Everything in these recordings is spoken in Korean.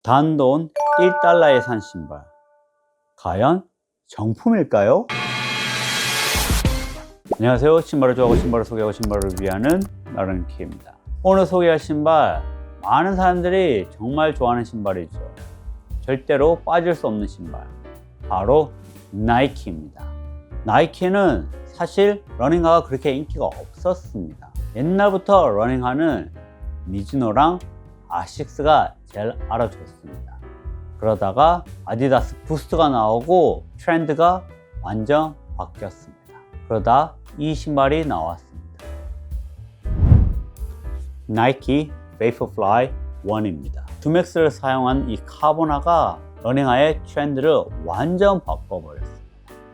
단돈 1달러에 산 신발, 과연 정품일까요? 안녕하세요. 신발을 좋아하고 신발을 소개하고 신발을 위하는 나른키입니다. 오늘 소개할 신발, 많은 사람들이 정말 좋아하는 신발이죠. 절대로 빠질 수 없는 신발, 바로 나이키입니다. 나이키는 사실 러닝화가 그렇게 인기가 없었습니다. 옛날부터 러닝화는 미즈노랑 아식스가 제일 알아줬습니다. 그러다가 아디다스 부스트가 나오고 트렌드가 완전 바뀌었습니다. 그러다 이 신발이 나왔습니다. 나이키 베이퍼플라이 1입니다. 투맥스를 사용한 이 카보나가 러닝화의 트렌드를 완전 바꿔버렸습니다.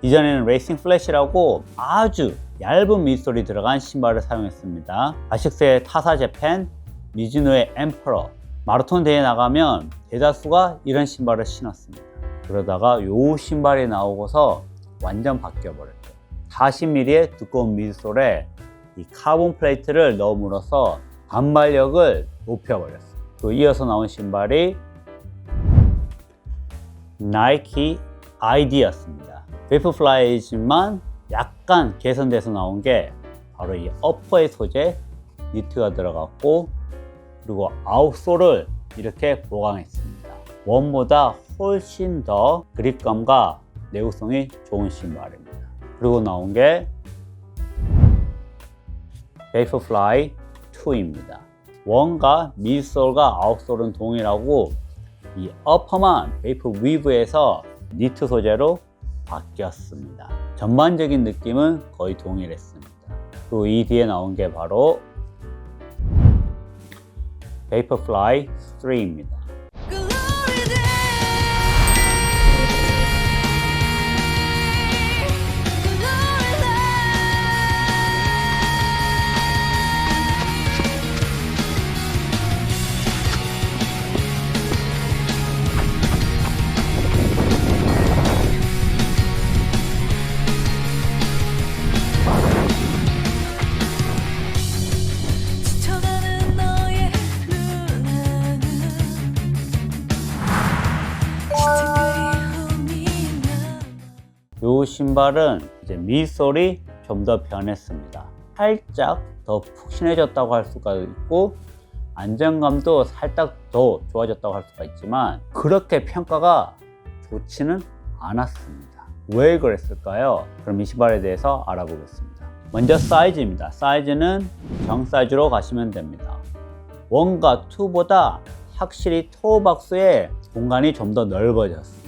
이전에는 레이싱 플래시라고 아주 얇은 밑솔이 들어간 신발을 사용했습니다. 아식스의 타사 재팬, 미즈노의 엠퍼러, 마라톤 대회에 나가면 대다수가 이런 신발을 신었습니다. 그러다가 이 신발이 나오고서 완전 바뀌어버렸죠. 40mm의 두꺼운 미드솔에 이 카본 플레이트를 넣음으로써 반발력을 높여버렸어요. 또 이어서 나온 신발이 나이키 아이디였습니다. 베이퍼플라이지만 약간 개선돼서 나온 게 바로 이 어퍼의 소재 니트가 들어갔고, 그리고 아웃솔을 이렇게 보강했습니다. 원보다 훨씬 더 그립감과 내구성이 좋은 신발입니다. 그리고 나온 게 베이퍼플라이 2입니다. 원과 미드솔과 아웃솔은 동일하고 이 어퍼만 베이퍼 위브에서 니트 소재로 바뀌었습니다. 전반적인 느낌은 거의 동일했습니다. 또 이 뒤에 나온 게 바로 베이퍼플라이 3입니다. 이 신발은 이제 미솔이 좀 더 변했습니다. 살짝 더 푹신해졌다고 할 수가 있고, 안정감도 살짝 더 좋아졌다고 할 수가 있지만 그렇게 평가가 좋지는 않았습니다. 왜 그랬을까요? 그럼 이 신발에 대해서 알아보겠습니다. 먼저 사이즈입니다. 사이즈는 정 사이즈로 가시면 됩니다. 1과 2보다 확실히 토어박스의 공간이 좀 더 넓어졌습니다.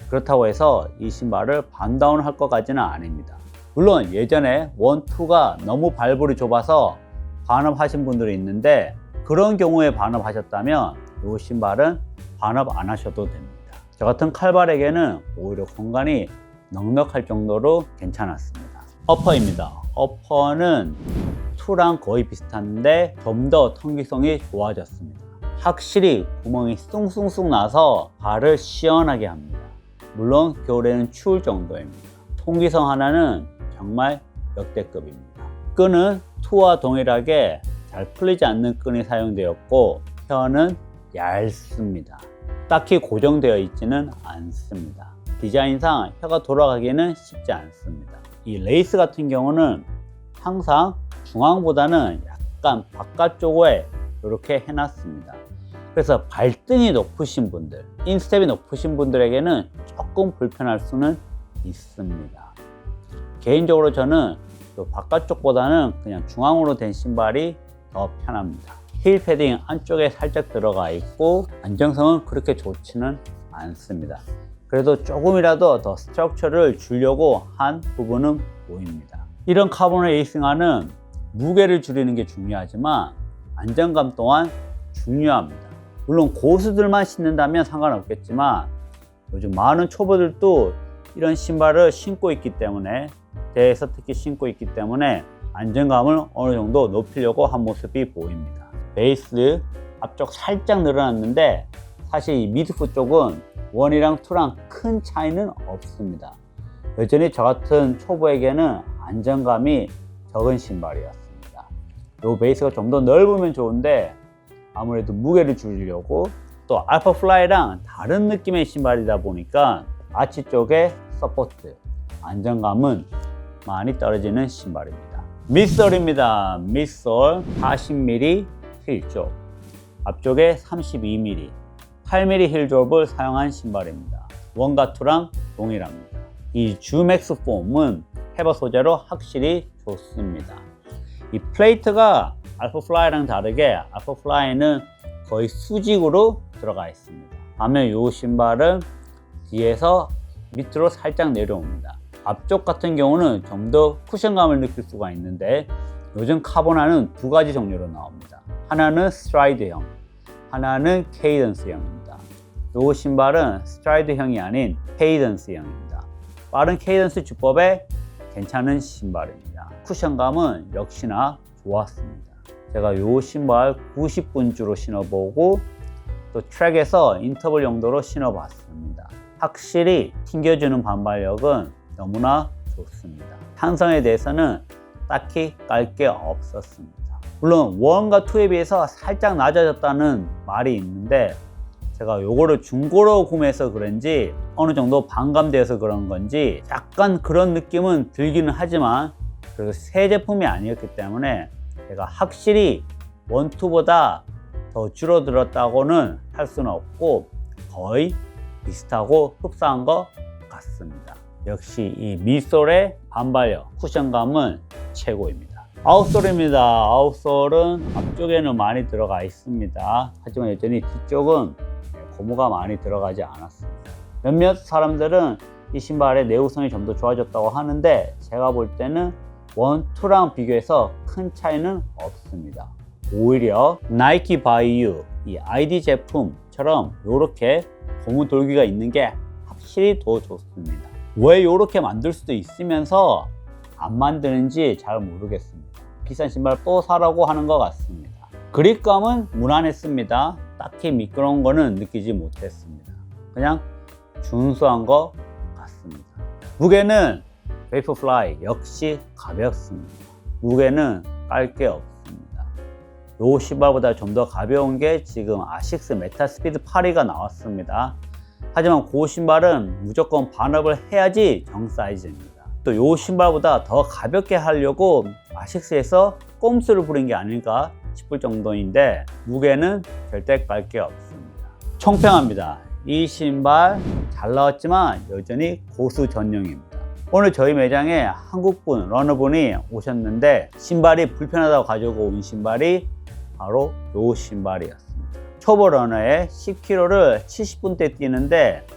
그렇다고 해서 이 신발을 반다운 할 것까지는 아닙니다. 물론 예전에 1, 2가 너무 발볼이 좁아서 반업 하신 분들이 있는데, 그런 경우에 반업 하셨다면 이 신발은 반업 안 하셔도 됩니다. 저 같은 칼발에게는 오히려 공간이 넉넉할 정도로 괜찮았습니다. 어퍼입니다. 어퍼는 2랑 거의 비슷한데 좀 더 통기성이 좋아졌습니다. 확실히 구멍이 숭숭숭 나서 발을 시원하게 합니다. 물론 겨울에는 추울 정도입니다. 통기성 하나는 정말 역대급입니다. 끈은 2와 동일하게 잘 풀리지 않는 끈이 사용되었고, 혀는 얇습니다. 딱히 고정되어 있지는 않습니다. 디자인상 혀가 돌아가기는 쉽지 않습니다. 이 레이스 같은 경우는 항상 중앙보다는 약간 바깥쪽에 이렇게 해놨습니다. 그래서 발등이 높으신 분들, 인스텝이 높으신 분들에게는 조금 불편할 수는 있습니다. 개인적으로 저는 바깥쪽보다는 그냥 중앙으로 된 신발이 더 편합니다. 힐 패딩 안쪽에 살짝 들어가 있고 안정성은 그렇게 좋지는 않습니다. 그래도 조금이라도 더 스트럭처를 주려고 한 부분은 보입니다. 이런 카본 레이싱화는 무게를 줄이는 게 중요하지만 안정감 또한 중요합니다. 물론 고수들만 신는다면 상관없겠지만 요즘 많은 초보들도 이런 신발을 신고 있기 때문에, 대회에서 특히 신고 있기 때문에 안정감을 어느 정도 높이려고 한 모습이 보입니다. 베이스 앞쪽 살짝 늘어났는데 사실 이 미드풋 쪽은 1이랑 2랑 큰 차이는 없습니다. 여전히 저 같은 초보에게는 안정감이 적은 신발이었습니다. 이 베이스가 좀 더 넓으면 좋은데 아무래도 무게를 줄이려고 또 알파플라이랑 다른 느낌의 신발이다 보니까 아치 쪽에 서포트, 안정감은 많이 떨어지는 신발입니다. 밑솔입니다. 밑솔 40mm 힐 쪽, 앞쪽에 32mm, 8mm 힐 좁을 사용한 신발입니다. 원과 투랑 동일합니다. 이 주맥스 폼은 해버 소재로 확실히 좋습니다. 이 플레이트가 알파플라이랑 다르게 알파플라이는 거의 수직으로 들어가 있습니다. 반면 이 신발은 뒤에서 밑으로 살짝 내려옵니다. 앞쪽 같은 경우는 좀 더 쿠션감을 느낄 수가 있는데 요즘 카보나는 두 가지 종류로 나옵니다. 하나는 스트라이드형, 하나는 케이던스형입니다. 이 신발은 스트라이드형이 아닌 케이던스형입니다. 빠른 케이던스 주법에 괜찮은 신발입니다. 쿠션감은 역시나 좋았습니다. 제가 이 신발 90분주로 신어보고 또 트랙에서 인터벌 용도로 신어봤습니다. 확실히 튕겨주는 반발력은 너무나 좋습니다. 탄성에 대해서는 딱히 깔 게 없었습니다. 물론 1과 2에 비해서 살짝 낮아졌다는 말이 있는데 제가 요거를 중고로 구매해서 그런지 어느 정도 반감되어서 그런 건지 약간 그런 느낌은 들기는 하지만 그래도 새 제품이 아니었기 때문에 제가 확실히 1, 2보다 더 줄어들었다고는 할 수는 없고 거의 비슷하고 흡사한 것 같습니다. 역시 이 밑솔의 반발력, 쿠션감은 최고입니다. 아웃솔입니다. 아웃솔은 앞쪽에는 많이 들어가 있습니다. 하지만 여전히 뒤쪽은 고무가 많이 들어가지 않았습니다. 몇몇 사람들은 이 신발의 내구성이 좀 더 좋아졌다고 하는데 제가 볼 때는 1, 2랑 비교해서 큰 차이는 없습니다. 오히려 나이키 바이유, 이 ID 제품처럼 이렇게 고무 돌기가 있는 게 확실히 더 좋습니다. 왜 이렇게 만들 수도 있으면서 안 만드는지 잘 모르겠습니다. 비싼 신발 또 사라고 하는 것 같습니다. 그립감은 무난했습니다. 딱히 미끄러운 거는 느끼지 못했습니다. 그냥 준수한 것 같습니다. 무게는 베이퍼플라이 역시 가볍습니다. 무게는 깔 게 없습니다. 이 신발보다 좀 더 가벼운 게 지금 아식스 메타스피드 8가 나왔습니다. 하지만 그 신발은 무조건 반업을 해야지 정 사이즈입니다. 또 이 신발보다 더 가볍게 하려고 아식스에서 꼼수를 부린 게 아닐까 싶을 정도인데 무게는 절대 깔 게 없습니다. 총평합니다. 이 신발 잘 나왔지만 여전히 고수 전용입니다. 오늘 저희 매장에 한국분 러너분이 오셨는데 신발이 불편하다고 가지고 온 신발이 바로 이 신발이었습니다. 초보 러너에 10km를 70분대 뛰는데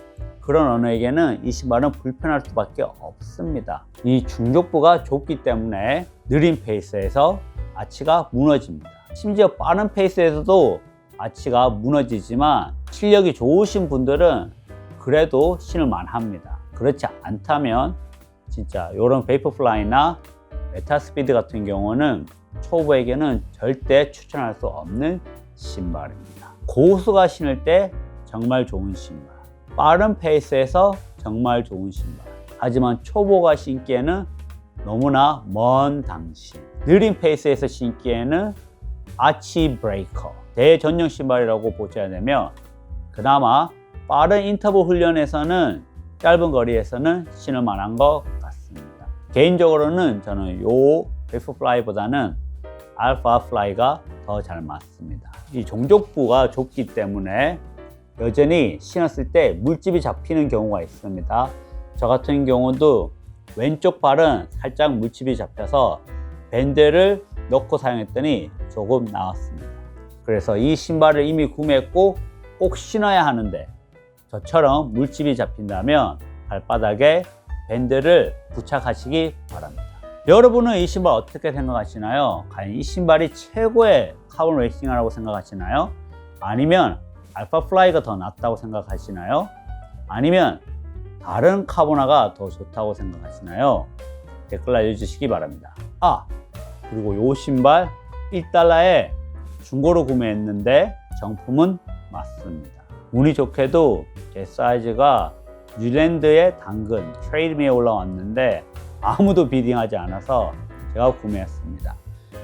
그런 러너에게는 이 신발은 불편할 수밖에 없습니다. 이 중족부가 좁기 때문에 느린 페이스에서 아치가 무너집니다. 심지어 빠른 페이스에서도 아치가 무너지지만 실력이 좋으신 분들은 그래도 신을 만합니다. 그렇지 않다면 진짜 이런 베이퍼플라이나 메타스피드 같은 경우는 초보에게는 절대 추천할 수 없는 신발입니다. 고수가 신을 때 정말 좋은 신발, 빠른 페이스에서 정말 좋은 신발, 하지만 초보가 신기에는 너무나 먼 당신, 느린 페이스에서 신기에는 아치 브레이커, 대전용 신발이라고 보셔야 되며 그나마 빠른 인터벌 훈련에서는 짧은 거리에서는 신을 만한 것 같습니다. 개인적으로는 저는 이 베이퍼플라이보다는 알파플라이가 더 잘 맞습니다. 이 종족부가 좁기 때문에 여전히 신었을 때 물집이 잡히는 경우가 있습니다. 저 같은 경우도 왼쪽 발은 살짝 물집이 잡혀서 밴드를 넣고 사용했더니 조금 나왔습니다. 그래서 이 신발을 이미 구매했고 꼭 신어야 하는데 저처럼 물집이 잡힌다면 발바닥에 밴드를 부착하시기 바랍니다. 여러분은 이 신발 어떻게 생각하시나요? 과연 이 신발이 최고의 카본 레이싱화라고 생각하시나요? 아니면 알파플라이가 더 낫다고 생각하시나요? 아니면 다른 카보나가 더 좋다고 생각하시나요? 댓글 알려주시기 바랍니다. 그리고 이 신발 $1에 중고로 구매했는데 정품은 맞습니다. 운이 좋게도 제 사이즈가 뉴질랜드의 당근 트레이드미에 올라왔는데 아무도 비딩하지 않아서 제가 구매했습니다.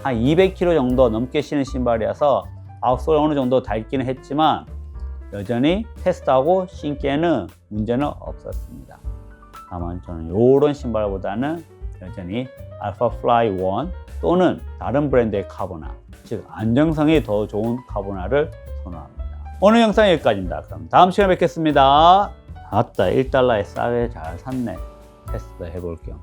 한 200km 정도 넘게 신은 신발이어서 아웃솔이 어느 정도 닳기는 했지만 여전히 테스트하고 신기에는 문제는 없었습니다. 다만 저는 이런 신발보다는 여전히 알파플라이 1 또는 다른 브랜드의 카보나, 즉 안정성이 더 좋은 카보나를 선호합니다. 오늘 영상 여기까지입니다. 그럼 다음 시간에 뵙겠습니다. 아따, $1에 싸게 잘 샀네. 테스트 해볼 겸.